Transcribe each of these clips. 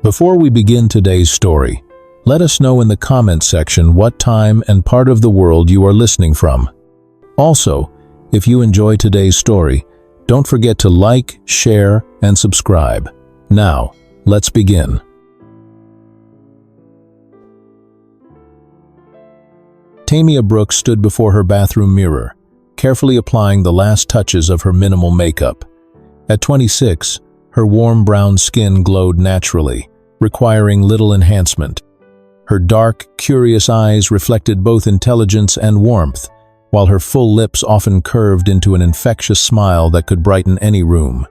Before we begin today's story, let us know in the comment section what time and part of the world you are listening from. Also, if you enjoy today's story, don't forget to like, share, and subscribe. Now, let's begin. Tamia Brooks stood before her bathroom mirror, carefully applying the last touches of her minimal makeup. At 26, her warm brown skin glowed naturally, requiring little enhancement. Her dark, curious eyes reflected both intelligence and warmth, while her full lips often curved into an infectious smile that could brighten any room.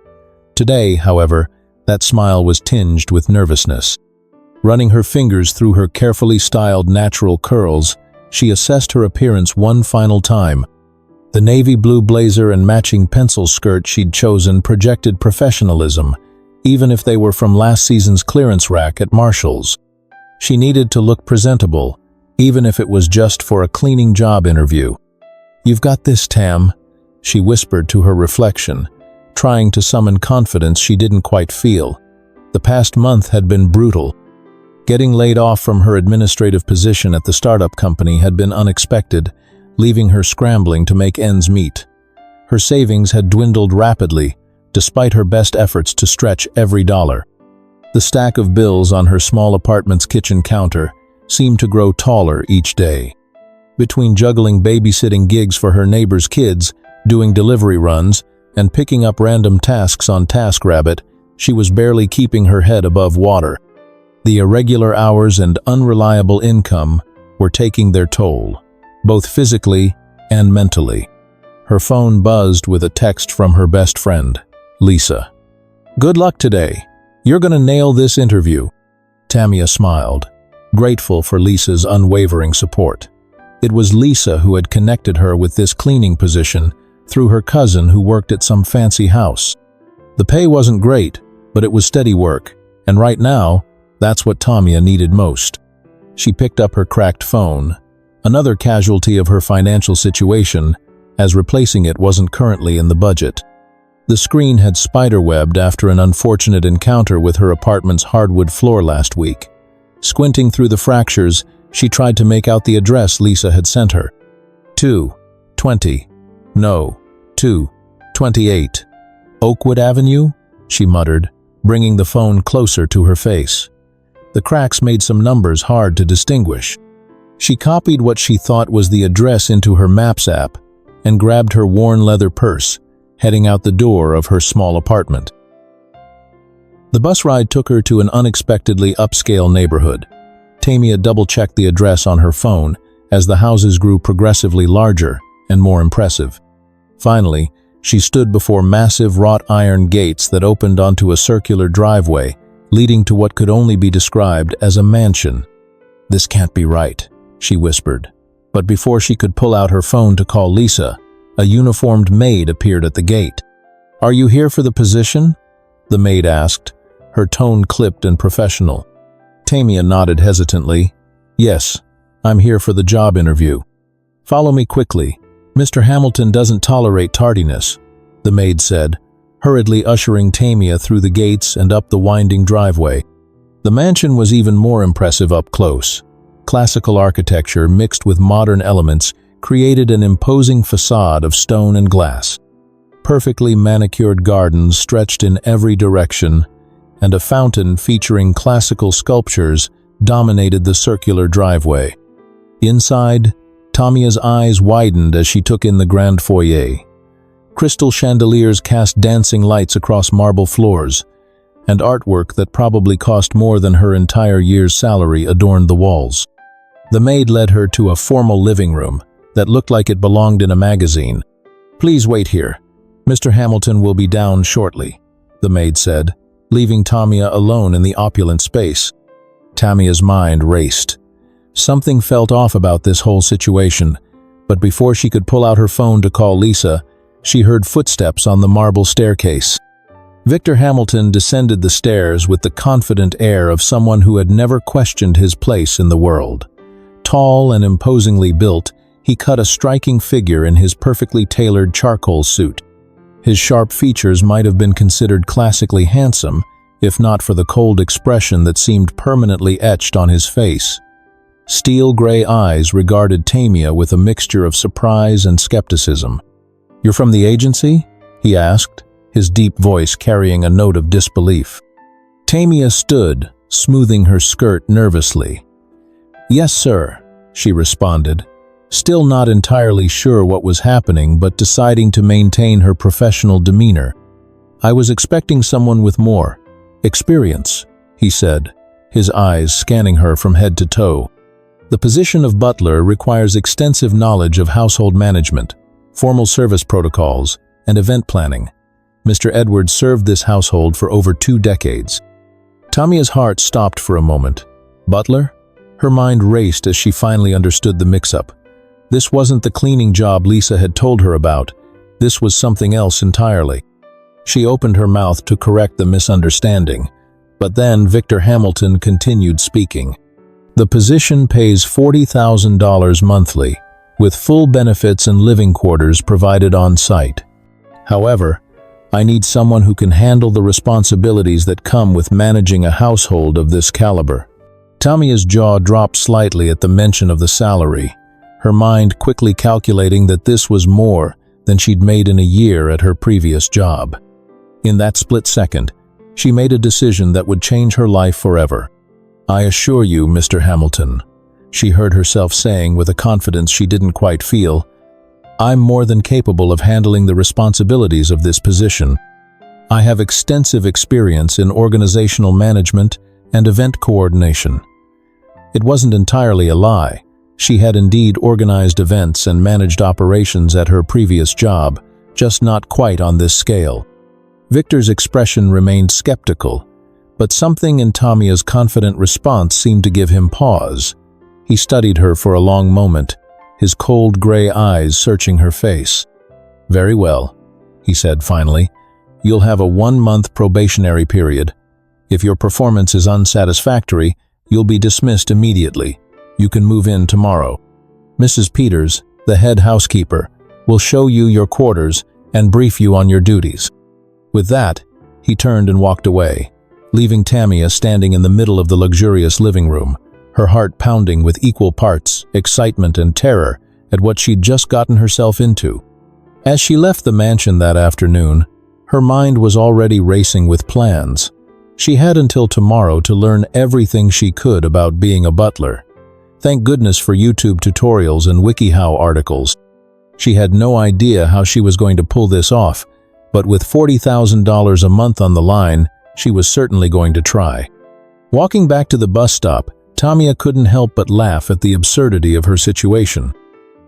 Today, however, that smile was tinged with nervousness. Running her fingers through her carefully styled natural curls, she assessed her appearance one final time. The navy blue blazer and matching pencil skirt she'd chosen projected professionalism, even if they were from last season's clearance rack at Marshall's. She needed to look presentable, even if it was just for a cleaning job interview. "You've got this, Tam," she whispered to her reflection, trying to summon confidence she didn't quite feel. The past month had been brutal. Getting laid off from her administrative position at the startup company had been unexpected, leaving her scrambling to make ends meet. Her savings had dwindled rapidly, despite her best efforts to stretch every dollar. The stack of bills on her small apartment's kitchen counter seemed to grow taller each day. Between juggling babysitting gigs for her neighbor's kids, doing delivery runs, and picking up random tasks on TaskRabbit, she was barely keeping her head above water. The irregular hours and unreliable income were taking their toll, both physically and mentally. Her phone buzzed with a text from her best friend, Lisa. "Good luck today. You're gonna nail this interview." Tamia smiled, grateful for Lisa's unwavering support. It was Lisa who had connected her with this cleaning position through her cousin who worked at some fancy house. The pay wasn't great, but it was steady work, and right now, that's what Tamia needed most. She picked up her cracked phone, another casualty of her financial situation, as replacing it wasn't currently in the budget. The screen had spiderwebbed after an unfortunate encounter with her apartment's hardwood floor last week. Squinting through the fractures, she tried to make out the address Lisa had sent her. 228 Oakwood Avenue, she muttered, bringing the phone closer to her face. The cracks made some numbers hard to distinguish. She copied what she thought was the address into her Maps app and grabbed her worn leather purse, heading out the door of her small apartment. The bus ride took her to an unexpectedly upscale neighborhood. Tamia double-checked the address on her phone as the houses grew progressively larger and more impressive. Finally, she stood before massive wrought iron gates that opened onto a circular driveway, leading to what could only be described as a mansion. "This can't be right," she whispered. But before she could pull out her phone to call Lisa, a uniformed maid appeared at the gate. "Are you here for the position?" the maid asked, her tone clipped and professional. Tamia nodded hesitantly. "Yes, I'm here for the job interview." "Follow me quickly. Mr. Hamilton doesn't tolerate tardiness," the maid said, hurriedly ushering Tamia through the gates and up the winding driveway. The mansion was even more impressive up close. Classical architecture mixed with modern elements created an imposing facade of stone and glass. Perfectly manicured gardens stretched in every direction, and a fountain featuring classical sculptures dominated the circular driveway. Inside, Tamia's eyes widened as she took in the grand foyer. Crystal chandeliers cast dancing lights across marble floors, and artwork that probably cost more than her entire year's salary adorned the walls. The maid led her to a formal living room that looked like it belonged in a magazine. "Please wait here. Mr. Hamilton will be down shortly," the maid said, leaving Tamia alone in the opulent space. Tamia's mind raced. Something felt off about this whole situation, but before she could pull out her phone to call Lisa, she heard footsteps on the marble staircase. Victor Hamilton descended the stairs with the confident air of someone who had never questioned his place in the world. Tall and imposingly built, he cut a striking figure in his perfectly tailored charcoal suit. His sharp features might have been considered classically handsome, if not for the cold expression that seemed permanently etched on his face. Steel gray eyes regarded Tamia with a mixture of surprise and skepticism. "You're from the agency?" he asked, his deep voice carrying a note of disbelief. Tamia stood, smoothing her skirt nervously. "Yes, sir," she responded, still not entirely sure what was happening but deciding to maintain her professional demeanor. "I was expecting someone with more experience," he said, his eyes scanning her from head to toe. "The position of butler requires extensive knowledge of household management, formal service protocols, and event planning. Mr. Edwards served this household for over 2 decades. Tamia's heart stopped for a moment. Butler? Her mind raced as she finally understood the mix-up. This wasn't the cleaning job Lisa had told her about. This was something else entirely. She opened her mouth to correct the misunderstanding, but then Victor Hamilton continued speaking. "The position pays $40,000 monthly, with full benefits and living quarters provided on site. However, I need someone who can handle the responsibilities that come with managing a household of this caliber." Tamia's jaw dropped slightly at the mention of the salary, her mind quickly calculating that this was more than she'd made in a year at her previous job. In that split second, she made a decision that would change her life forever. "I assure you, Mr. Hamilton," she heard herself saying with a confidence she didn't quite feel, "I'm more than capable of handling the responsibilities of this position. I have extensive experience in organizational management and event coordination." It wasn't entirely a lie. She had indeed organized events and managed operations at her previous job, just not quite on this scale. Victor's expression remained skeptical, but something in Tamia's confident response seemed to give him pause. He studied her for a long moment, his cold gray eyes searching her face. "Very well," he said finally. "You'll have a 1-month probationary period. If your performance is unsatisfactory, you'll be dismissed immediately. You can move in tomorrow. Mrs. Peters, the head housekeeper, will show you your quarters and brief you on your duties." With that, he turned and walked away, leaving Tamia standing in the middle of the luxurious living room, her heart pounding with equal parts excitement and terror at what she'd just gotten herself into. As she left the mansion that afternoon, her mind was already racing with plans. She had until tomorrow to learn everything she could about being a butler. Thank goodness for YouTube tutorials and WikiHow articles. She had no idea how she was going to pull this off, but with $40,000 a month on the line, she was certainly going to try. Walking back to the bus stop, Tamia couldn't help but laugh at the absurdity of her situation.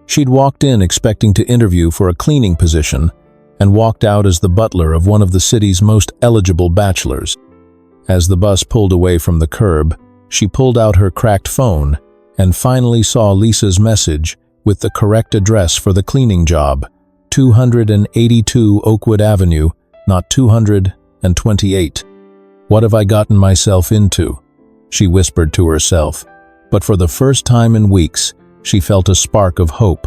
She'd walked in expecting to interview for a cleaning position, and walked out as the butler of one of the city's most eligible bachelors. As the bus pulled away from the curb, she pulled out her cracked phone and finally saw Lisa's message with the correct address for the cleaning job, 282 Oakwood Avenue, not 228. "What have I gotten myself into?" she whispered to herself, but for the first time in weeks, she felt a spark of hope.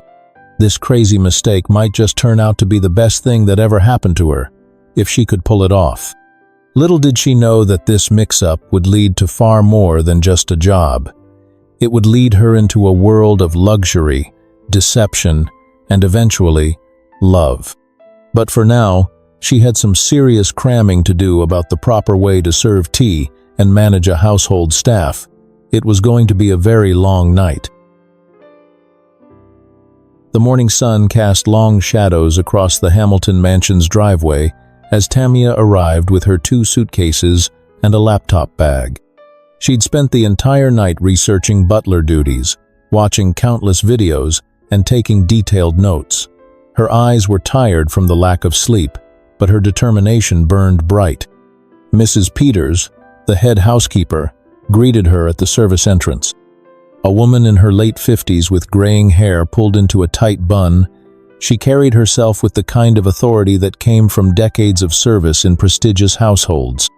This crazy mistake might just turn out to be the best thing that ever happened to her, if she could pull it off. Little did she know that this mix-up would lead to far more than just a job. It would lead her into a world of luxury, deception, and eventually, love. But for now, she had some serious cramming to do about the proper way to serve tea and manage a household staff. It was going to be a very long night. The morning sun cast long shadows across the Hamilton Mansion's driveway as Tamia arrived with her 2 suitcases and a laptop bag. She'd spent the entire night researching butler duties, watching countless videos, and taking detailed notes. Her eyes were tired from the lack of sleep, but her determination burned bright. Mrs. Peters, the head housekeeper, greeted her at the service entrance. A woman in her late 50s with graying hair pulled into a tight bun, she carried herself with the kind of authority that came from decades of service in prestigious households.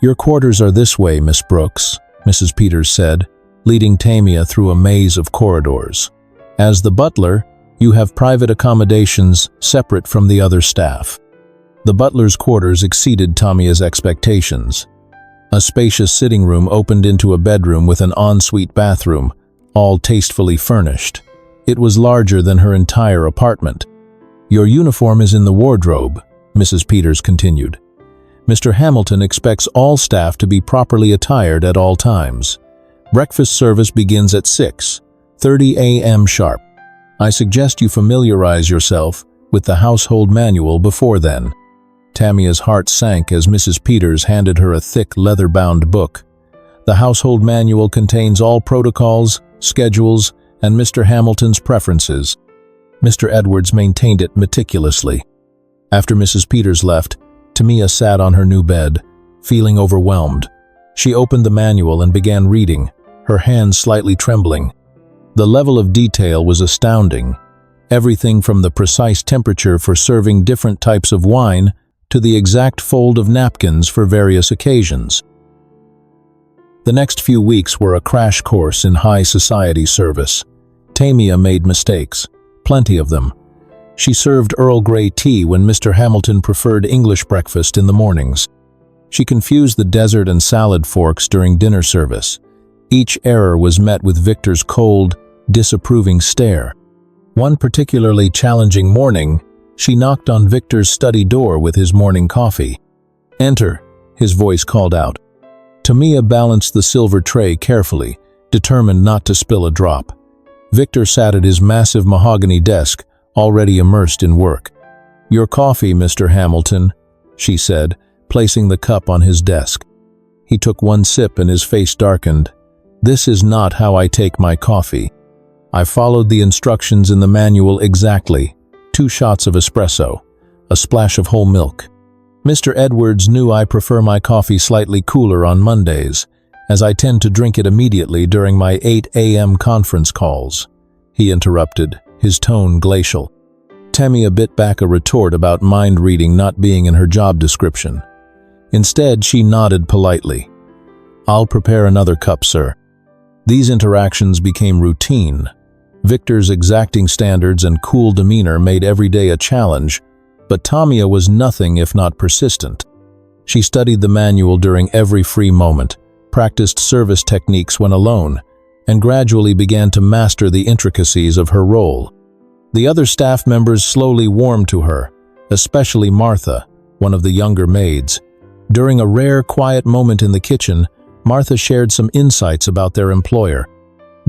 "Your quarters are this way, Miss Brooks," Mrs. Peters said, leading Tamia through a maze of corridors. "As the butler, you have private accommodations separate from the other staff." The butler's quarters exceeded Tamia's expectations. A spacious sitting room opened into a bedroom with an ensuite bathroom, all tastefully furnished. It was larger than her entire apartment. "Your uniform is in the wardrobe," Mrs. Peters continued. "Mr. Hamilton expects all staff to be properly attired at all times. Breakfast service begins at 6:30 a.m. sharp. I suggest you familiarize yourself with the household manual before then." Tamia's heart sank as Mrs. Peters handed her a thick, leather-bound book. The household manual contains all protocols, schedules, and Mr. Hamilton's preferences. Mr. Edwards maintained it meticulously. After Mrs. Peters left, Tamia sat on her new bed, feeling overwhelmed. She opened the manual and began reading, her hands slightly trembling. The level of detail was astounding. Everything from the precise temperature for serving different types of wine to the exact fold of napkins for various occasions. The next few weeks were a crash course in high society service. Tamia made mistakes, plenty of them. She served Earl Grey tea when Mr. Hamilton preferred English breakfast in the mornings. She confused the dessert and salad forks during dinner service. Each error was met with Victor's cold, disapproving stare. One particularly challenging morning, she knocked on Victor's study door with his morning coffee. "Enter," his voice called out. Tamia balanced the silver tray carefully, determined not to spill a drop. Victor sat at his massive mahogany desk, already immersed in work. "Your coffee, Mr. Hamilton," she said, placing the cup on his desk. He took one sip and his face darkened. "This is not how I take my coffee. I followed the instructions in the manual exactly. 2 shots of espresso, a splash of whole milk. Mr. Edwards knew I prefer my coffee slightly cooler on Mondays, as I tend to drink it immediately during my 8 a.m. conference calls," he interrupted, his tone glacial. Tamia bit back a retort about mind reading not being in her job description. Instead, she nodded politely. "I'll prepare another cup, sir." These interactions became routine. Victor's exacting standards and cool demeanor made every day a challenge, but Tamia was nothing if not persistent. She studied the manual during every free moment, practiced service techniques when alone, and gradually began to master the intricacies of her role. The other staff members slowly warmed to her, especially Martha, one of the younger maids. During a rare, quiet moment in the kitchen, Martha shared some insights about their employer.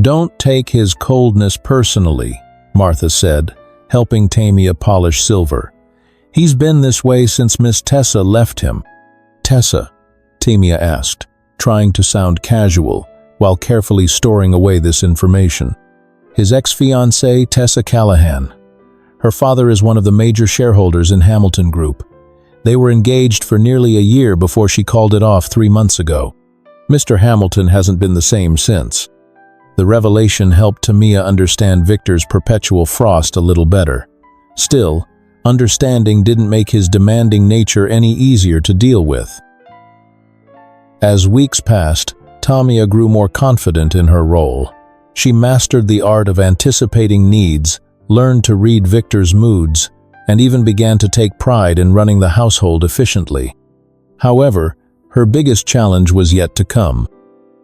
"Don't take his coldness personally," Martha said, helping Tamia polish silver. "He's been this way since Miss Tessa left him." "Tessa?" Tamia asked, trying to sound casual, while carefully storing away this information. "His ex-fiancée, Tessa Callahan. Her father is one of the major shareholders in Hamilton Group. They were engaged for nearly a year before she called it off 3 months ago. Mr. Hamilton hasn't been the same since." The revelation helped Tamia understand Victor's perpetual frost a little better. Still, understanding didn't make his demanding nature any easier to deal with. As weeks passed, Tamia grew more confident in her role. She mastered the art of anticipating needs, learned to read Victor's moods, and even began to take pride in running the household efficiently. However, her biggest challenge was yet to come.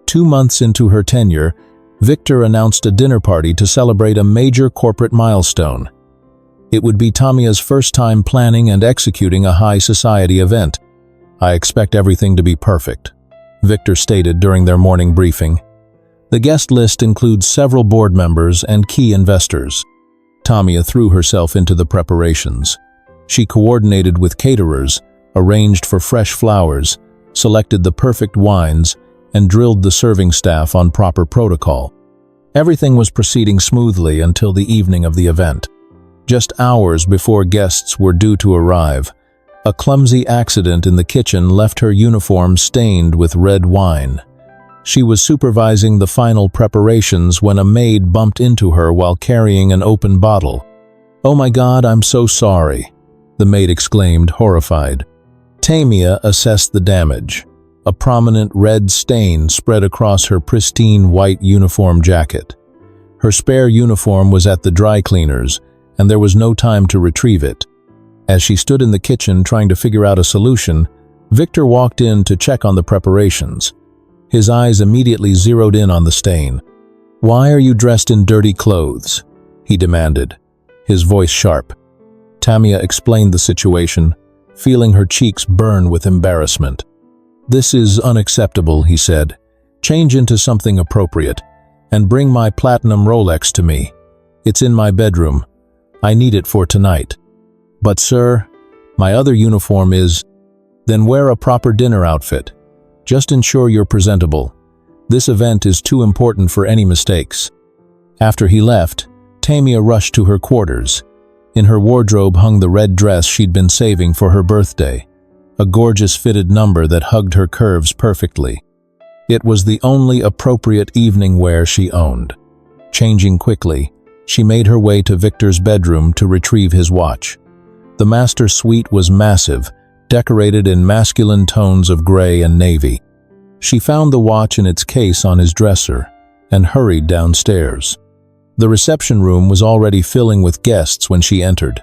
2 months into her tenure, Victor announced a dinner party to celebrate a major corporate milestone. It would be Tamia's first time planning and executing a high society event. "I expect everything to be perfect," Victor stated during their morning briefing. The guest list includes several board members and key investors. Tamia threw herself into the preparations. She coordinated with caterers, arranged for fresh flowers, selected the perfect wines, and drilled the serving staff on proper protocol. Everything was proceeding smoothly until the evening of the event. Just hours before guests were due to arrive, a clumsy accident in the kitchen left her uniform stained with red wine. She was supervising the final preparations when a maid bumped into her while carrying an open bottle. "Oh my God, I'm so sorry," the maid exclaimed, horrified. Tamia assessed the damage. A prominent red stain spread across her pristine white uniform jacket. Her spare uniform was at the dry cleaners, and there was no time to retrieve it. As she stood in the kitchen trying to figure out a solution, Victor walked in to check on the preparations. His eyes immediately zeroed in on the stain. "Why are you dressed in dirty clothes?" he demanded, his voice sharp. Tamia explained the situation, feeling her cheeks burn with embarrassment. "This is unacceptable," he said. "Change into something appropriate, and bring my platinum Rolex to me. It's in my bedroom. I need it for tonight." "But sir, my other uniform is—" "Then wear a proper dinner outfit. Just ensure you're presentable. This event is too important for any mistakes." After he left, Tamia rushed to her quarters. In her wardrobe hung the red dress she'd been saving for her birthday, a gorgeous fitted number that hugged her curves perfectly. It was the only appropriate evening wear she owned. Changing quickly, she made her way to Victor's bedroom to retrieve his watch. The master suite was massive, decorated in masculine tones of gray and navy. She found the watch in its case on his dresser and hurried downstairs. The reception room was already filling with guests when she entered.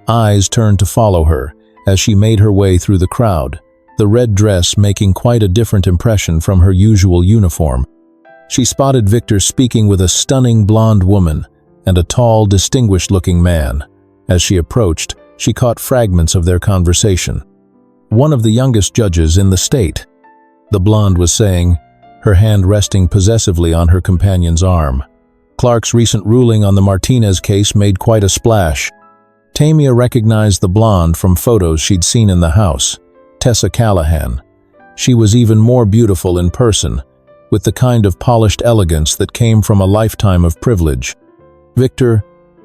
Eyes turned to follow her as she made her way through the crowd, the red dress making quite a different impression from her usual uniform. She spotted Victor speaking with a stunning blonde woman and a tall, distinguished-looking man. As she approached, she caught fragments of their conversation. "One of the youngest judges in the state," the blonde was saying, her hand resting possessively on her companion's arm. "Clark's recent ruling on the Martinez case made quite a splash." Tamia recognized the blonde from photos she'd seen in the house, Tessa Callahan. She was even more beautiful in person, with the kind of polished elegance that came from a lifetime of privilege. "Victor,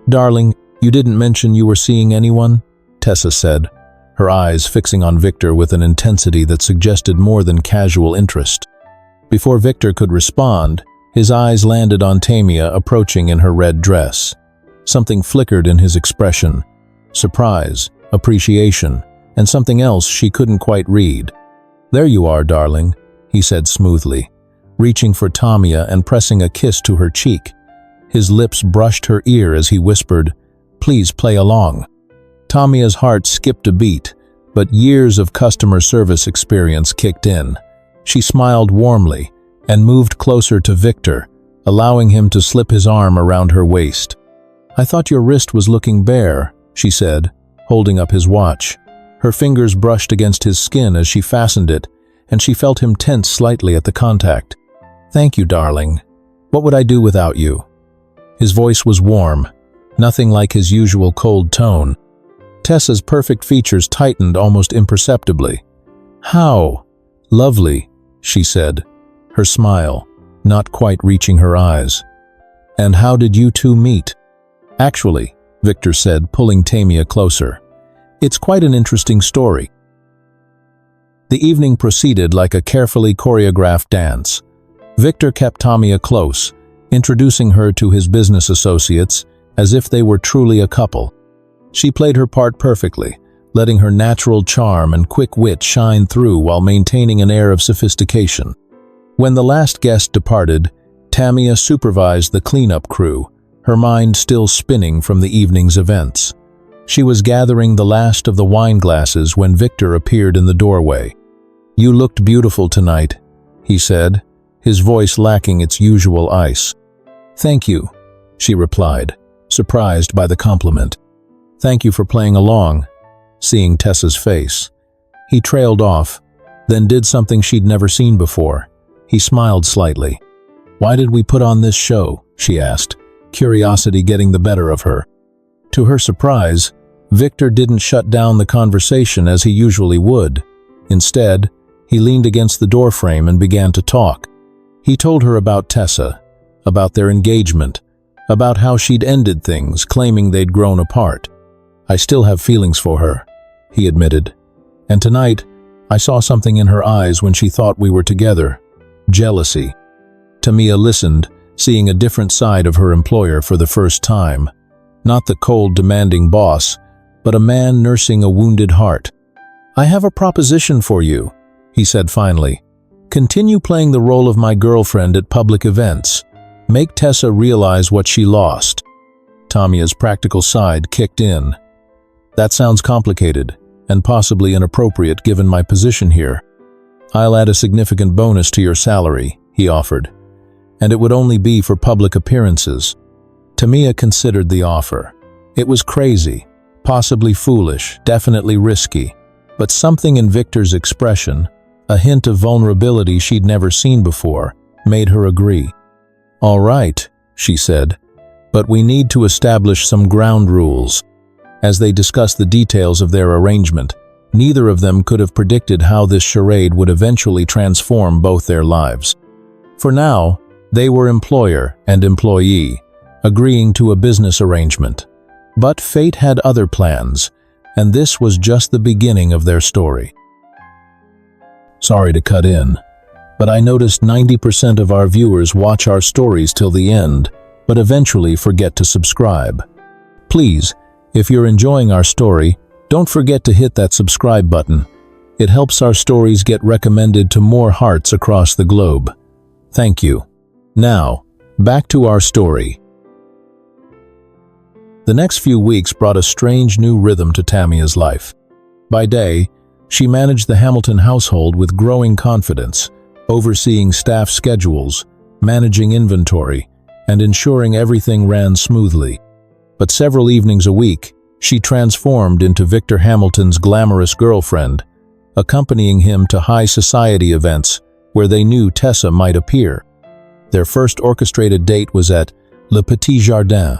darling, you didn't mention you were seeing anyone?" Tessa said, her eyes fixing on Victor with an intensity that suggested more than casual interest. Before Victor could respond, his eyes landed on Tamia approaching in her red dress. Something flickered in his expression: surprise, appreciation, and something else she couldn't quite read. "There you are, darling," he said smoothly, reaching for Tamia and pressing a kiss to her cheek. His lips brushed her ear as he whispered, "Please play along." Tamia's heart skipped a beat, but years of customer service experience kicked in. She smiled warmly and moved closer to Victor, allowing him to slip his arm around her waist. "I thought your wrist was looking bare," she said, holding up his watch. Her fingers brushed against his skin as she fastened it, and she felt him tense slightly at the contact. "Thank you, darling. What would I do without you?" His voice was warm, nothing like his usual cold tone. Tessa's perfect features tightened almost imperceptibly. "How lovely," she said, her smile not quite reaching her eyes. "And how did you two meet?" "Actually," Victor said, pulling Tamia closer, "it's quite an interesting story." The evening proceeded like a carefully choreographed dance. Victor kept Tamia close, introducing her to his business associates as if they were truly a couple. She played her part perfectly, letting her natural charm and quick wit shine through while maintaining an air of sophistication. When the last guest departed, Tamia supervised the cleanup crew, her mind still spinning from the evening's events. She was gathering the last of the wine glasses when Victor appeared in the doorway. "You looked beautiful tonight," he said, his voice lacking its usual ice. "Thank you," she replied, surprised by the compliment. "Thank you for playing along," seeing Tessa's face. He trailed off, then did something she'd never seen before. He smiled slightly. "Why did we put on this show?" she asked, curiosity getting the better of her. To her surprise, Victor didn't shut down the conversation as he usually would. Instead, he leaned against the doorframe and began to talk. He told her about Tessa, about their engagement, about how she'd ended things, claiming they'd grown apart. "I still have feelings for her," he admitted. "And tonight, I saw something in her eyes when she thought we were together. Jealousy." Tamia listened, seeing a different side of her employer for the first time. Not the cold, demanding boss, but a man nursing a wounded heart. "I have a proposition for you," he said finally. "Continue playing the role of my girlfriend at public events. Make Tessa realize what she lost." Tamia's practical side kicked in. "That sounds complicated. and possibly inappropriate given my position here. I'll add a significant bonus to your salary, he offered, and it would only be for public appearances. Tamia considered the offer. It was crazy, possibly foolish, definitely risky, but something in Victor's expression, a hint of vulnerability she'd never seen before, made her agree. "All right," she said, "but we need to establish some ground rules." As they discussed the details of their arrangement, neither of them could have predicted how this charade would eventually transform both their lives. For now, they were employer and employee, agreeing to a business arrangement. But fate had other plans, and this was just the beginning of their story. Sorry to cut in, but I noticed 90% of our viewers watch our stories till the end, but eventually forget to subscribe. Please, if you're enjoying our story, don't forget to hit that subscribe button. It helps our stories get recommended to more hearts across the globe. Thank you. Now, back to our story. The next few weeks brought a strange new rhythm to Tamia's life. By day, she managed the Hamilton household with growing confidence, overseeing staff schedules, managing inventory, and ensuring everything ran smoothly. But several evenings a week, she transformed into Victor Hamilton's glamorous girlfriend, accompanying him to high society events where they knew Tessa might appear. Their first orchestrated date was at Le Petit Jardin,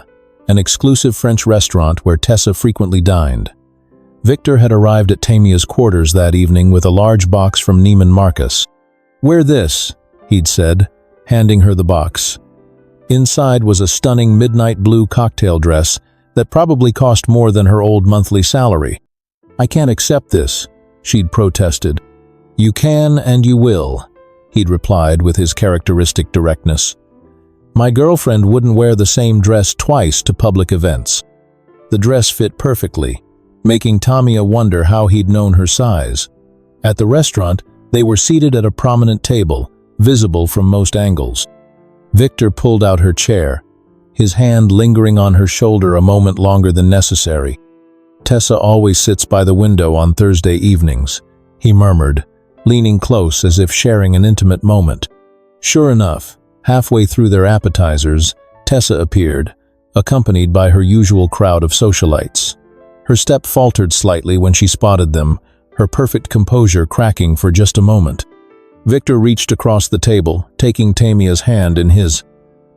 an exclusive French restaurant where Tessa frequently dined. Victor had arrived at Tamia's quarters that evening with a large box from Neiman Marcus. "Wear this," he'd said, handing her the box. Inside was a stunning midnight blue cocktail dress that probably cost more than her old monthly salary. "I can't accept this," she'd protested. "You can and you will," he'd replied with his characteristic directness. "My girlfriend wouldn't wear the same dress twice to public events." The dress fit perfectly, making Tamia wonder how he'd known her size. At the restaurant, they were seated at a prominent table, visible from most angles. Victor pulled out her chair, his hand lingering on her shoulder a moment longer than necessary. "Tessa always sits by the window on Thursday evenings," he murmured, leaning close as if sharing an intimate moment. Sure enough, halfway through their appetizers, Tessa appeared, accompanied by her usual crowd of socialites. Her step faltered slightly when she spotted them, her perfect composure cracking for just a moment. Victor reached across the table, taking Tamia's hand in his.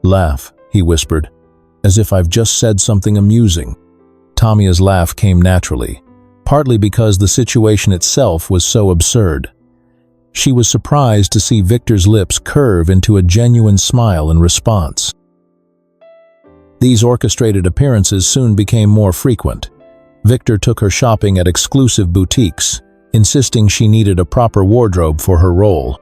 "Laugh," he whispered, "as if I've just said something amusing." Tamia's laugh came naturally, partly because the situation itself was so absurd. She was surprised to see Victor's lips curve into a genuine smile in response. These orchestrated appearances soon became more frequent. Victor took her shopping at exclusive boutiques, insisting she needed a proper wardrobe for her role.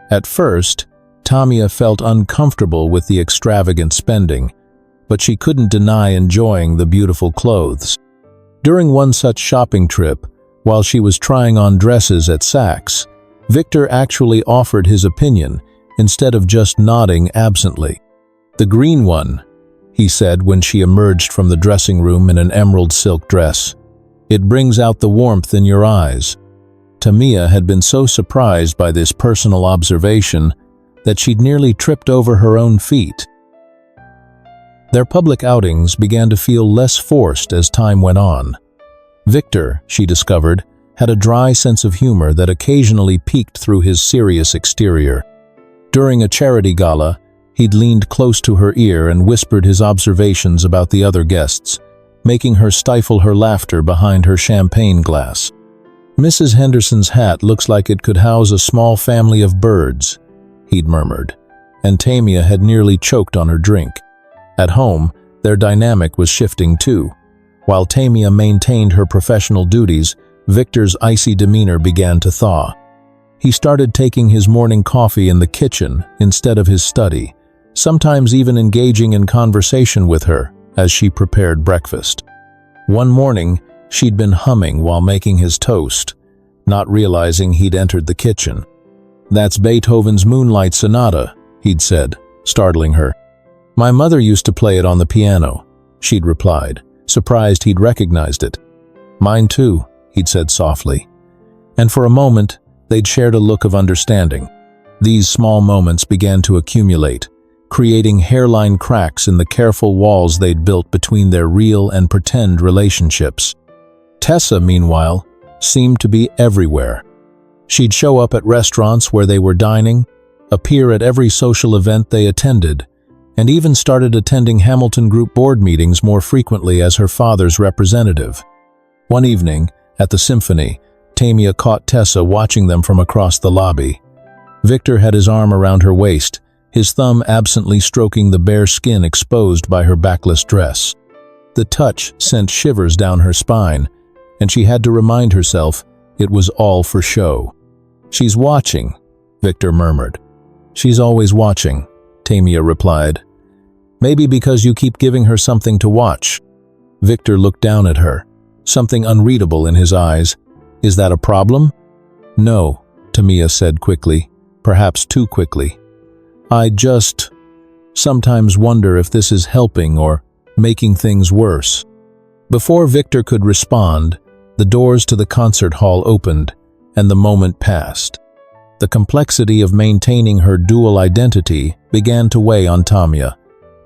At first, Tamia felt uncomfortable with the extravagant spending, but she couldn't deny enjoying the beautiful clothes. During one such shopping trip, while she was trying on dresses at Saks, Victor actually offered his opinion instead of just nodding absently. "The green one," he said when she emerged from the dressing room in an emerald silk dress. "It brings out the warmth in your eyes." Tamia had been so surprised by this personal observation that she'd nearly tripped over her own feet. Their public outings began to feel less forced as time went on. Victor, she discovered, had a dry sense of humor that occasionally peeked through his serious exterior. During a charity gala, he'd leaned close to her ear and whispered his observations about the other guests, making her stifle her laughter behind her champagne glass. "Mrs. Henderson's hat looks like it could house a small family of birds," he'd murmured, and Tamia had nearly choked on her drink. At home, their dynamic was shifting too. While Tamia maintained her professional duties, Victor's icy demeanor began to thaw. He started taking his morning coffee in the kitchen instead of his study, sometimes even engaging in conversation with her as she prepared breakfast. One morning, she'd been humming while making his toast, not realizing he'd entered the kitchen. "That's Beethoven's Moonlight Sonata," he'd said, startling her. "My mother used to play it on the piano," she'd replied, surprised he'd recognized it. "Mine too," he'd said softly. And for a moment, they'd shared a look of understanding. These small moments began to accumulate, creating hairline cracks in the careful walls they'd built between their real and pretend relationships. Tessa, meanwhile, seemed to be everywhere. She'd show up at restaurants where they were dining, appear at every social event they attended, and even started attending Hamilton Group board meetings more frequently as her father's representative. One evening, at the Symphony, Tamia caught Tessa watching them from across the lobby. Victor had his arm around her waist, his thumb absently stroking the bare skin exposed by her backless dress. The touch sent shivers down her spine, and she had to remind herself it was all for show. "She's watching," Victor murmured. "She's always watching," Tamia replied. "Maybe because you keep giving her something to watch." Victor looked down at her, something unreadable in his eyes. "Is that a problem?" "No," Tamia said quickly, perhaps too quickly. "I just sometimes wonder if this is helping or making things worse." Before Victor could respond, the doors to the concert hall opened, and the moment passed. The complexity of maintaining her dual identity began to weigh on Tamia.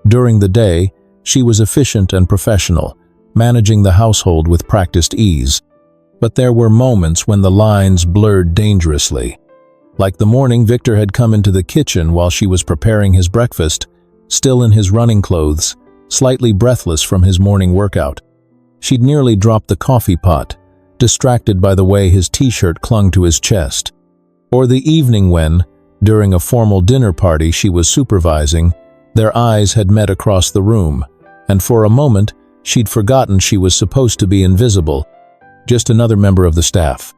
During the day, she was efficient and professional, managing the household with practiced ease. But there were moments when the lines blurred dangerously. Like the morning Victor had come into the kitchen while she was preparing his breakfast, still in his running clothes, slightly breathless from his morning workout. She'd nearly dropped the coffee pot, distracted by the way his t-shirt clung to his chest. Or the evening when, during a formal dinner party she was supervising, their eyes had met across the room, and for a moment she'd forgotten she was supposed to be invisible, just another member of the staff.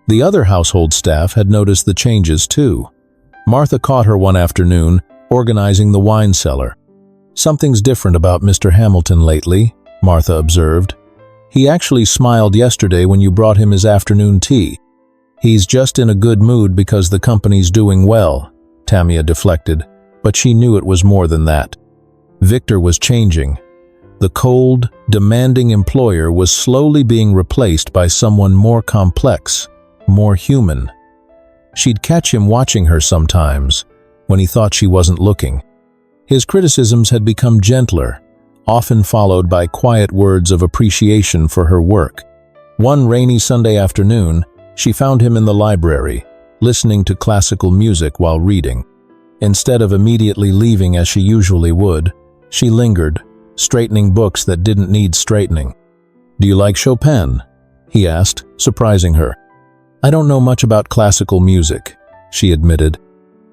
The other household staff had noticed the changes too. Martha caught her one afternoon, organizing the wine cellar. "Something's different about Mr. Hamilton lately," Martha observed. "He actually smiled yesterday when you brought him his afternoon tea." "He's just in a good mood because the company's doing well," Tamia deflected, but she knew it was more than that. Victor was changing. The cold, demanding employer was slowly being replaced by someone more complex, more human. She'd catch him watching her sometimes, when he thought she wasn't looking. His criticisms had become gentler, often followed by quiet words of appreciation for her work. One rainy Sunday afternoon, she found him in the library, listening to classical music while reading. Instead of immediately leaving as she usually would, she lingered, straightening books that didn't need straightening. "Do you like Chopin?" he asked, surprising her. "I don't know much about classical music," she admitted.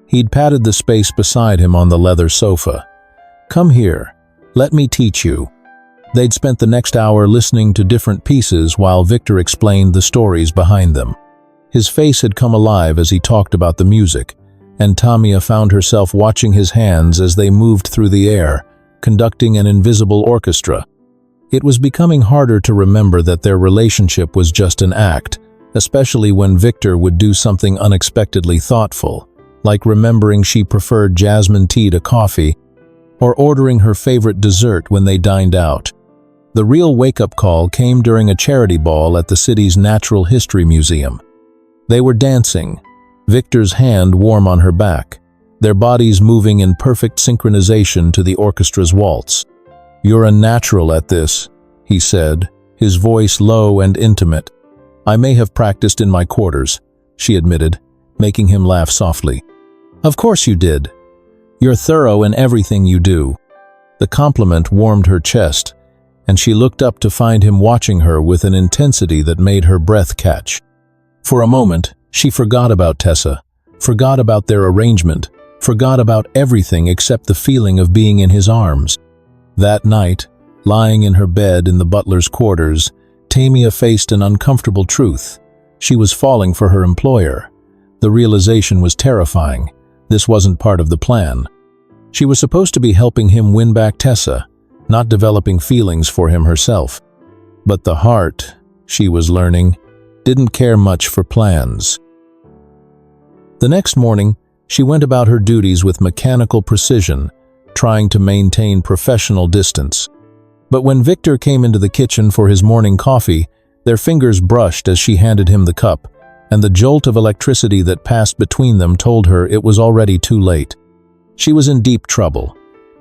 He'd patted the space beside him on the leather sofa. "Come here. Let me teach you." They'd spent the next hour listening to different pieces while Victor explained the stories behind them. His face had come alive as he talked about the music, and Tamia found herself watching his hands as they moved through the air, conducting an invisible orchestra. It was becoming harder to remember that their relationship was just an act, especially when Victor would do something unexpectedly thoughtful, like remembering she preferred jasmine tea to coffee, or ordering her favorite dessert when they dined out. The real wake-up call came during a charity ball at the city's Natural History Museum. They were dancing, Victor's hand warm on her back, their bodies moving in perfect synchronization to the orchestra's waltz. "You're a natural at this," he said, his voice low and intimate. "I may have practiced in my quarters," she admitted, making him laugh softly. "Of course you did. You're thorough in everything you do." The compliment warmed her chest, and she looked up to find him watching her with an intensity that made her breath catch. For a moment, she forgot about Tessa, forgot about their arrangement, forgot about everything except the feeling of being in his arms. That night, lying in her bed in the butler's quarters, Tamia faced an uncomfortable truth. She was falling for her employer. The realization was terrifying. This wasn't part of the plan. She was supposed to be helping him win back Tessa, not developing feelings for him herself. But the heart, she was learning, didn't care much for plans. The next morning, she went about her duties with mechanical precision, trying to maintain professional distance. But when Victor came into the kitchen for his morning coffee, Their fingers brushed as she handed him the cup, and the jolt of electricity that passed between them told her it was already too late. She was in deep trouble,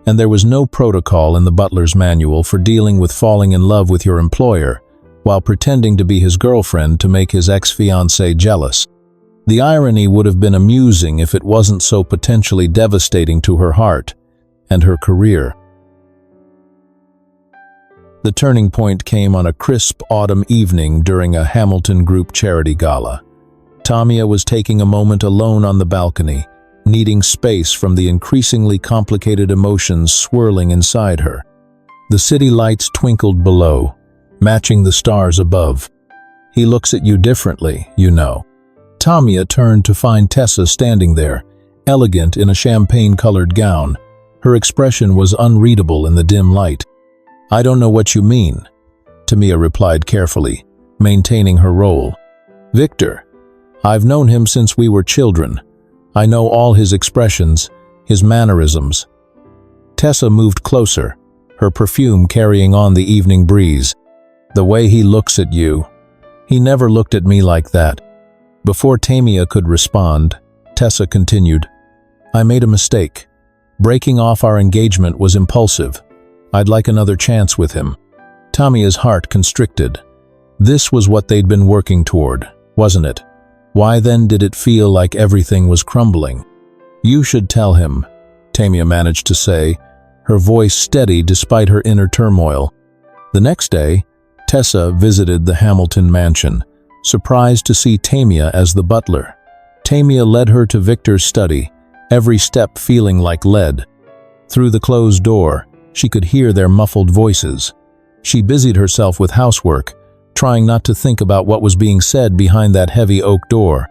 and there was no protocol in the butler's manual for dealing with falling in love with your employer while pretending to be his girlfriend to make his ex-fiancée jealous. The irony would have been amusing if it wasn't so potentially devastating to her heart and her career. The turning point came on a crisp autumn evening during a Hamilton Group charity gala. Tamia was taking a moment alone on the balcony, needing space from the increasingly complicated emotions swirling inside her. The city lights twinkled below, matching the stars above. "He looks at you differently, you know." Tamia turned to find Tessa standing there, elegant in a champagne-colored gown. Her expression was unreadable in the dim light. "I don't know what you mean," Tamia replied carefully, maintaining her role. "Victor. I've known him since we were children. I know all his expressions, his mannerisms." Tessa moved closer, her perfume carrying on the evening breeze. "The way he looks at you. He never looked at me like that." Before Tamia could respond, Tessa continued, "I made a mistake. Breaking off our engagement was impulsive. I'd like another chance with him." Tamia's heart constricted. This was what they'd been working toward, wasn't it? Why then did it feel like everything was crumbling? "You should tell him," Tamia managed to say, her voice steady despite her inner turmoil. The next day, Tessa visited the Hamilton mansion, surprised to see Tamia as the butler. Tamia led her to Victor's study, every step feeling like lead. Through the closed door, she could hear their muffled voices. She busied herself with housework, trying not to think about what was being said behind that heavy oak door.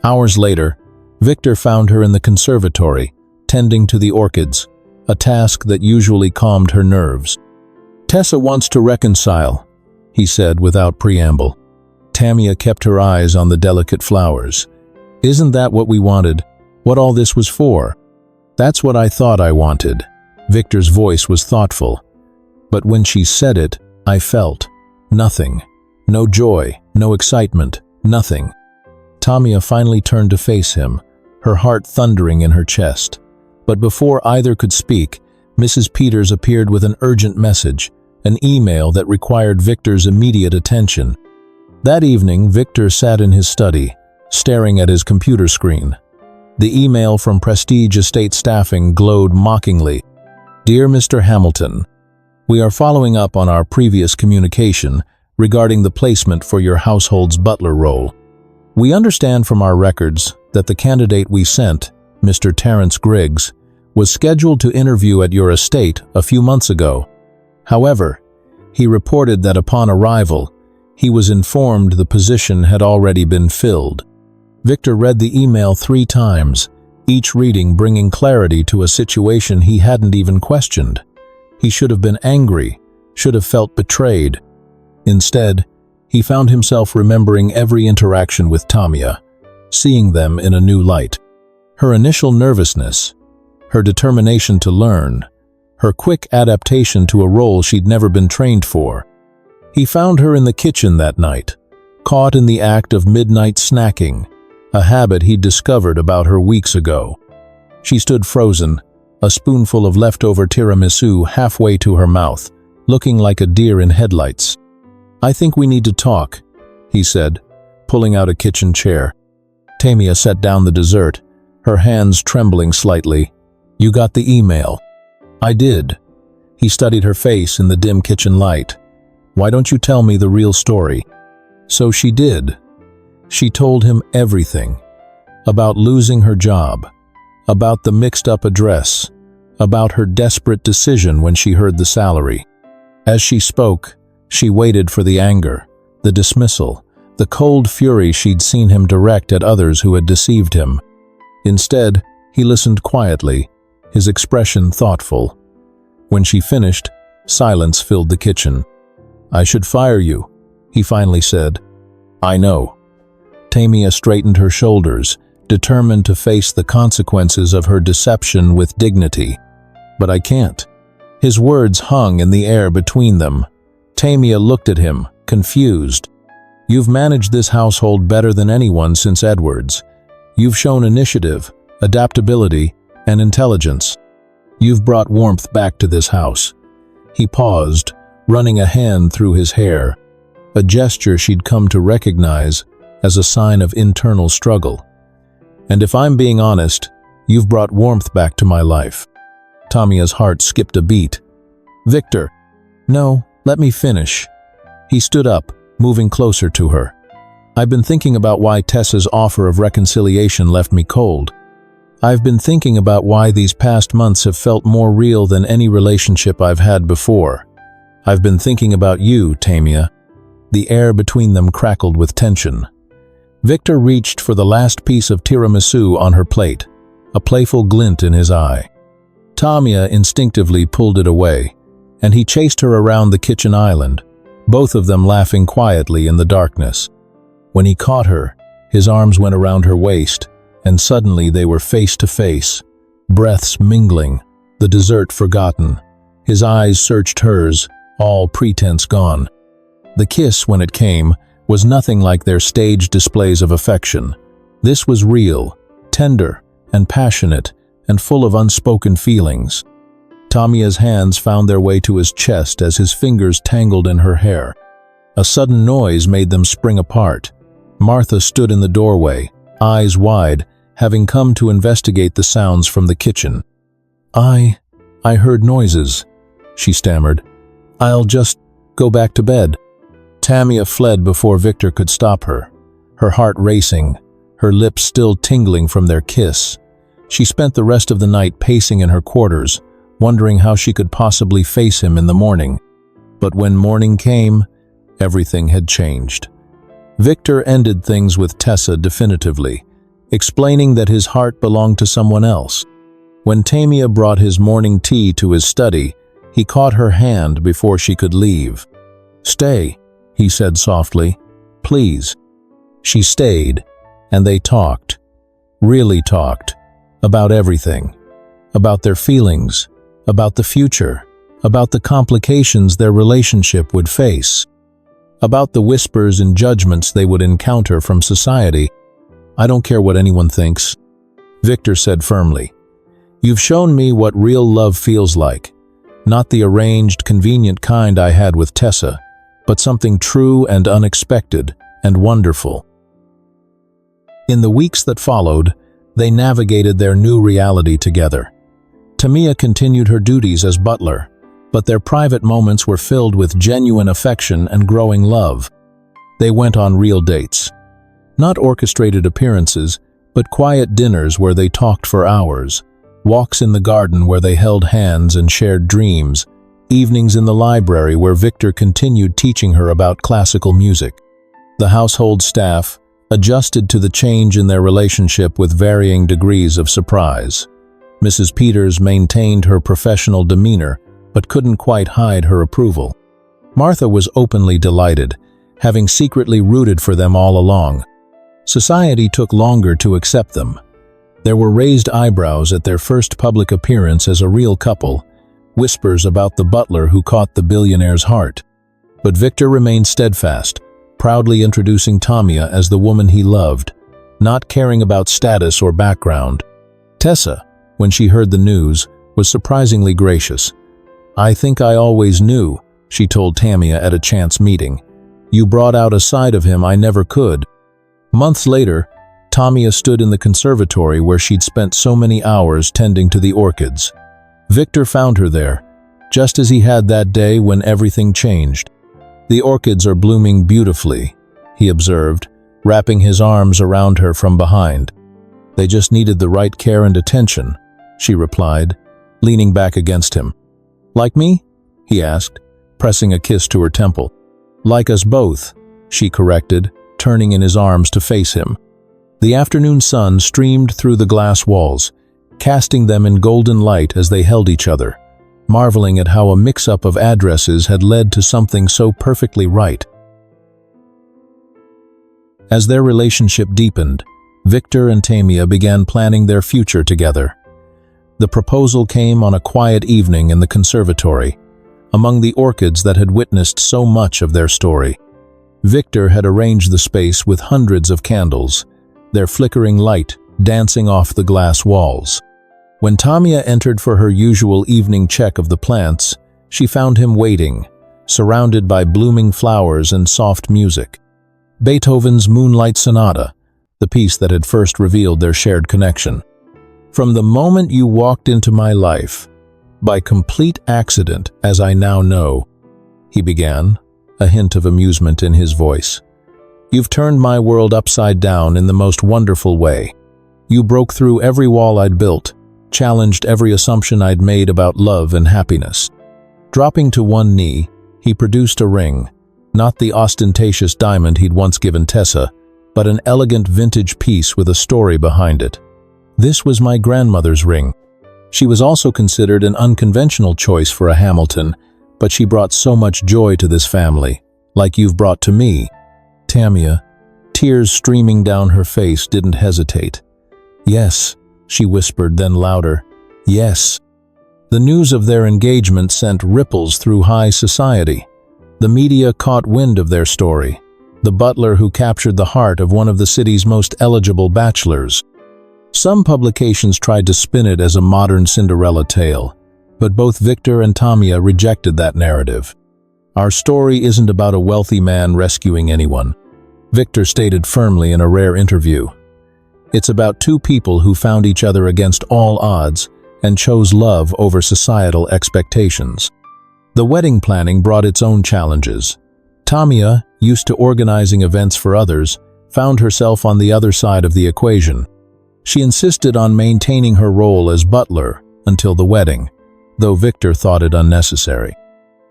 Hours later, Victor found her in the conservatory, tending to the orchids, a task that usually calmed her nerves. "Tessa wants to reconcile," he said without preamble. Tamia kept her eyes on the delicate flowers. "Isn't that what we wanted? What all this was for?" "That's what I thought I wanted." Victor's voice was thoughtful. "But when she said it, I felt nothing. No joy, no excitement, nothing." Tamia finally turned to face him, her heart thundering in her chest. But before either could speak, Mrs. Peters appeared with an urgent message, an email that required Victor's immediate attention. That evening, Victor sat in his study, staring at his computer screen. The email from Prestige Estate Staffing glowed mockingly. "Dear Mr. Hamilton, we are following up on our previous communication regarding the placement for your household's butler role. We understand from our records that the candidate we sent, Mr. Terrence Griggs, was scheduled to interview at your estate a few months ago. However, he reported that upon arrival, he was informed the position had already been filled." Victor read the email 3 times, each reading bringing clarity to a situation he hadn't even questioned. He should have been angry, should have felt betrayed. Instead, he found himself remembering every interaction with Tamia, seeing them in a new light. Her initial nervousness, her determination to learn, her quick adaptation to a role she'd never been trained for. He found her in the kitchen that night, caught in the act of midnight snacking, a habit he'd discovered about her weeks ago. She stood frozen, a spoonful of leftover tiramisu halfway to her mouth, looking like a deer in headlights. "I think we need to talk," he said, pulling out a kitchen chair. Tamia set down the dessert, her hands trembling slightly. "You got the email?" "I did." He studied her face in the dim kitchen light. "Why don't you tell me the real story?" So she did. She told him everything. About losing her job, about the mixed-up address, about her desperate decision when she heard the salary. As she spoke, she waited for the anger, the dismissal, the cold fury she'd seen him direct at others who had deceived him. Instead, he listened quietly, his expression thoughtful. When she finished, silence filled the kitchen. "I should fire you," he finally said. "I know." Tamia straightened her shoulders, determined to face the consequences of her deception with dignity. "But I can't." His words hung in the air between them. Tamia looked at him, confused. You've managed this household better than anyone since Edward's. You've shown initiative, adaptability, and intelligence. You've brought warmth back to this house." He paused, running a hand through his hair, a gesture she'd come to recognize as a sign of internal struggle. "And if I'm being honest, you've brought warmth back to my life." Tamia's heart skipped a beat. "Victor." "No, let me finish." He stood up, moving closer to her. "I've been thinking about why Tessa's offer of reconciliation left me cold. I've been thinking about why these past months have felt more real than any relationship I've had before. I've been thinking about you, Tamia." The air between them crackled with tension. Victor reached for the last piece of tiramisu on her plate, a playful glint in his eye. Tamia instinctively pulled it away, and he chased her around the kitchen island, both of them laughing quietly in the darkness. When he caught her, his arms went around her waist, and suddenly they were face to face, breaths mingling, the dessert forgotten. His eyes searched hers, all pretense gone. The kiss, when it came, was nothing like their staged displays of affection. This was real, tender, and passionate, and full of unspoken feelings. Tamia's hands found their way to his chest as his fingers tangled in her hair. A sudden noise made them spring apart. Martha stood in the doorway, eyes wide, having come to investigate the sounds from the kitchen. I heard noises," she stammered. "I'll just go back to bed." Tamia fled before Victor could stop her, her heart racing, her lips still tingling from their kiss. She spent the rest of the night pacing in her quarters, wondering how she could possibly face him in the morning. But when morning came, everything had changed. Victor ended things with Tessa definitively, explaining that his heart belonged to someone else. When Tamia brought his morning tea to his study, he caught her hand before she could leave. "Stay," he said softly. "Please." She stayed, and they talked, really talked, about everything, about their feelings, about the future, about the complications their relationship would face, about the whispers and judgments they would encounter from society. "I don't care what anyone thinks," Victor said firmly. "You've shown me what real love feels like, not the arranged, convenient kind I had with Tessa, but something true and unexpected and wonderful." In the weeks that followed, they navigated their new reality together. Tamia continued her duties as butler, but their private moments were filled with genuine affection and growing love. They went on real dates. Not orchestrated appearances, but quiet dinners where they talked for hours, walks in the garden where they held hands and shared dreams, evenings in the library where Victor continued teaching her about classical music. The household staff adjusted to the change in their relationship with varying degrees of surprise. Mrs. Peters maintained her professional demeanor, but couldn't quite hide her approval. Martha was openly delighted, having secretly rooted for them all along. Society took longer to accept them. There were raised eyebrows at their first public appearance as a real couple, whispers about the butler who caught the billionaire's heart. But Victor remained steadfast, proudly introducing Tamia as the woman he loved, not caring about status or background. Tessa, when she heard the news, was surprisingly gracious. "I think I always knew," she told Tamia at a chance meeting. "You brought out a side of him I never could." Months later, Tamia stood in the conservatory where she'd spent so many hours tending to the orchids. Victor found her there, just as he had that day when everything changed. "The orchids are blooming beautifully," he observed, wrapping his arms around her from behind. "They just needed the right care and attention," she replied, leaning back against him. "Like me?" he asked, pressing a kiss to her temple. "Like us both," she corrected, turning in his arms to face him. The afternoon sun streamed through the glass walls, casting them in golden light as they held each other, marveling at how a mix-up of addresses had led to something so perfectly right. As their relationship deepened, Victor and Tamia began planning their future together. The proposal came on a quiet evening in the conservatory, among the orchids that had witnessed so much of their story. Victor had arranged the space with hundreds of candles, their flickering light dancing off the glass walls. When Tamia entered for her usual evening check of the plants, she found him waiting, surrounded by blooming flowers and soft music. Beethoven's Moonlight Sonata, the piece that had first revealed their shared connection. "From the moment you walked into my life, by complete accident, as I now know," he began, a hint of amusement in his voice. "You've turned my world upside down in the most wonderful way. You broke through every wall I'd built, challenged every assumption I'd made about love and happiness." Dropping to one knee, he produced a ring, not the ostentatious diamond he'd once given Tessa, but an elegant vintage piece with a story behind it. "This was my grandmother's ring. She was also considered an unconventional choice for a Hamilton, but she brought so much joy to this family, like you've brought to me." Tamia, tears streaming down her face, didn't hesitate. "Yes," she whispered, then louder, "yes." The news of their engagement sent ripples through high society. The media caught wind of their story, the butler who captured the heart of one of the city's most eligible bachelors. Some publications tried to spin it as a modern Cinderella tale, but both Victor and Tamia rejected that narrative. "Our story isn't about a wealthy man rescuing anyone," Victor stated firmly in a rare interview. "It's about two people who found each other against all odds and chose love over societal expectations." The wedding planning brought its own challenges. Tamia, used to organizing events for others, found herself on the other side of the equation. She insisted on maintaining her role as butler until the wedding, though Victor thought it unnecessary.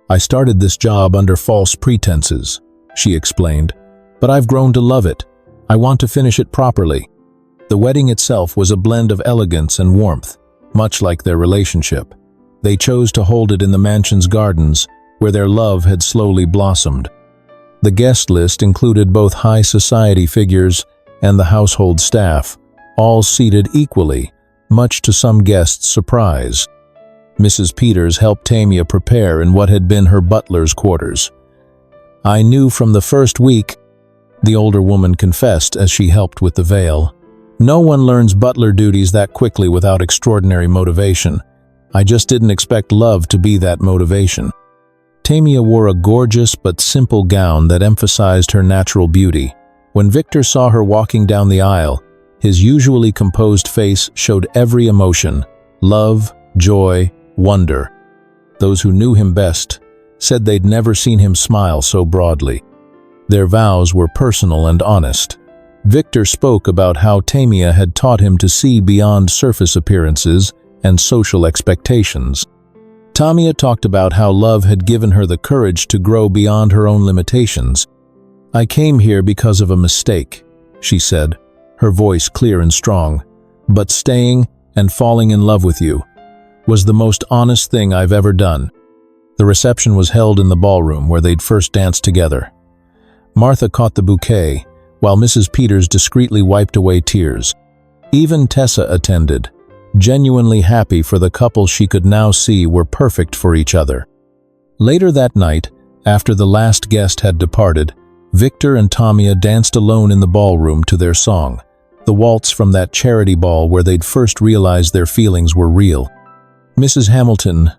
"I started this job under false pretenses," she explained, "but I've grown to love it. I want to finish it properly." The wedding itself was a blend of elegance and warmth, much like their relationship. They chose to hold it in the mansion's gardens, where their love had slowly blossomed. The guest list included both high society figures and the household staff, all seated equally, much to some guests' surprise. Mrs. Peters helped Tamia prepare in what had been her butler's quarters. "I knew from the first week," the older woman confessed as she helped with the veil. "No one learns butler duties that quickly without extraordinary motivation. I just didn't expect love to be that motivation." Tamia wore a gorgeous but simple gown that emphasized her natural beauty. When Victor saw her walking down the aisle, his usually composed face showed every emotion: love, joy, wonder. Those who knew him best said they'd never seen him smile so broadly. Their vows were personal and honest. Victor spoke about how Tamia had taught him to see beyond surface appearances and social expectations. Tamia talked about how love had given her the courage to grow beyond her own limitations. "I came here because of a mistake," she said, her voice clear and strong. "But staying and falling in love with you was the most honest thing I've ever done." The reception was held in the ballroom where they'd first danced together. Martha caught the bouquet, while Mrs. Peters discreetly wiped away tears. Even Tessa attended, genuinely happy for the couple she could now see were perfect for each other. Later that night, after the last guest had departed, Victor and Tamia danced alone in the ballroom to their song, the waltz from that charity ball where they'd first realized their feelings were real. "Mrs. Hamilton,"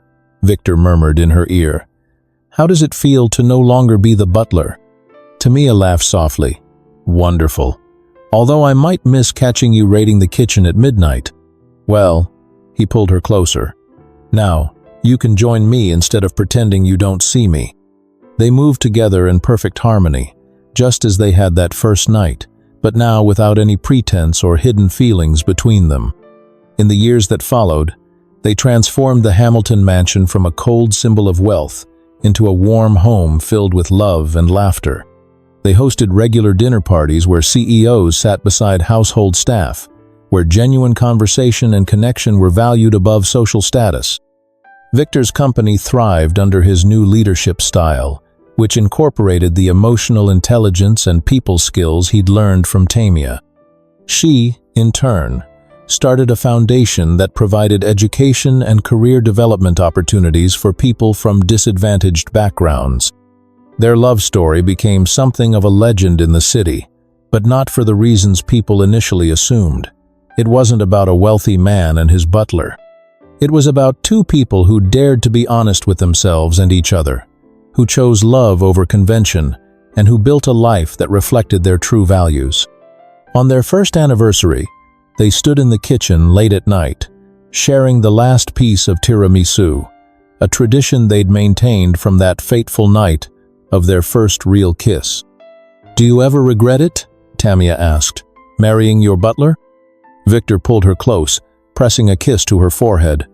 Victor murmured in her ear, "how does it feel to no longer be the butler?" Tamia laughed softly. "Wonderful. Although I might miss catching you raiding the kitchen at midnight." "Well," he pulled her closer, "now, you can join me instead of pretending you don't see me." They moved together in perfect harmony, just as they had that first night, but now without any pretense or hidden feelings between them. In the years that followed, they transformed the Hamilton mansion from a cold symbol of wealth into a warm home filled with love and laughter. They hosted regular dinner parties where CEOs sat beside household staff, where genuine conversation and connection were valued above social status. Victor's company thrived under his new leadership style, which incorporated the emotional intelligence and people skills he'd learned from Tamia. She, in turn, started a foundation that provided education and career development opportunities for people from disadvantaged backgrounds. Their love story became something of a legend in the city, but not for the reasons people initially assumed. It wasn't about a wealthy man and his butler. It was about two people who dared to be honest with themselves and each other, who chose love over convention, and who built a life that reflected their true values. On their first anniversary, they stood in the kitchen late at night, sharing the last piece of tiramisu, a tradition they'd maintained from that fateful night of their first real kiss. "Do you ever regret it?" Tamia asked. "Marrying your butler?" Victor pulled her close, pressing a kiss to her forehead.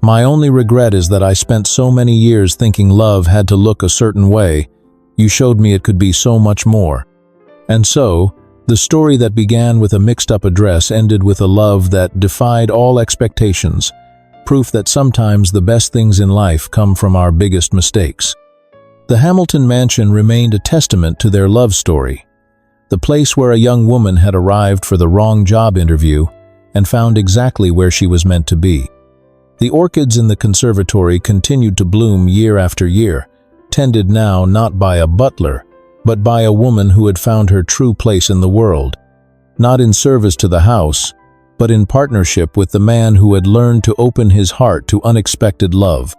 "My only regret is that I spent so many years thinking love had to look a certain way. You showed me it could be so much more." And so, the story that began with a mixed-up address ended with a love that defied all expectations, proof that sometimes the best things in life come from our biggest mistakes. The Hamilton mansion remained a testament to their love story, the place where a young woman had arrived for the wrong job interview and found exactly where she was meant to be. The orchids in the conservatory continued to bloom year after year, tended now not by a butler, but by a woman who had found her true place in the world, not in service to the house, but in partnership with the man who had learned to open his heart to unexpected love.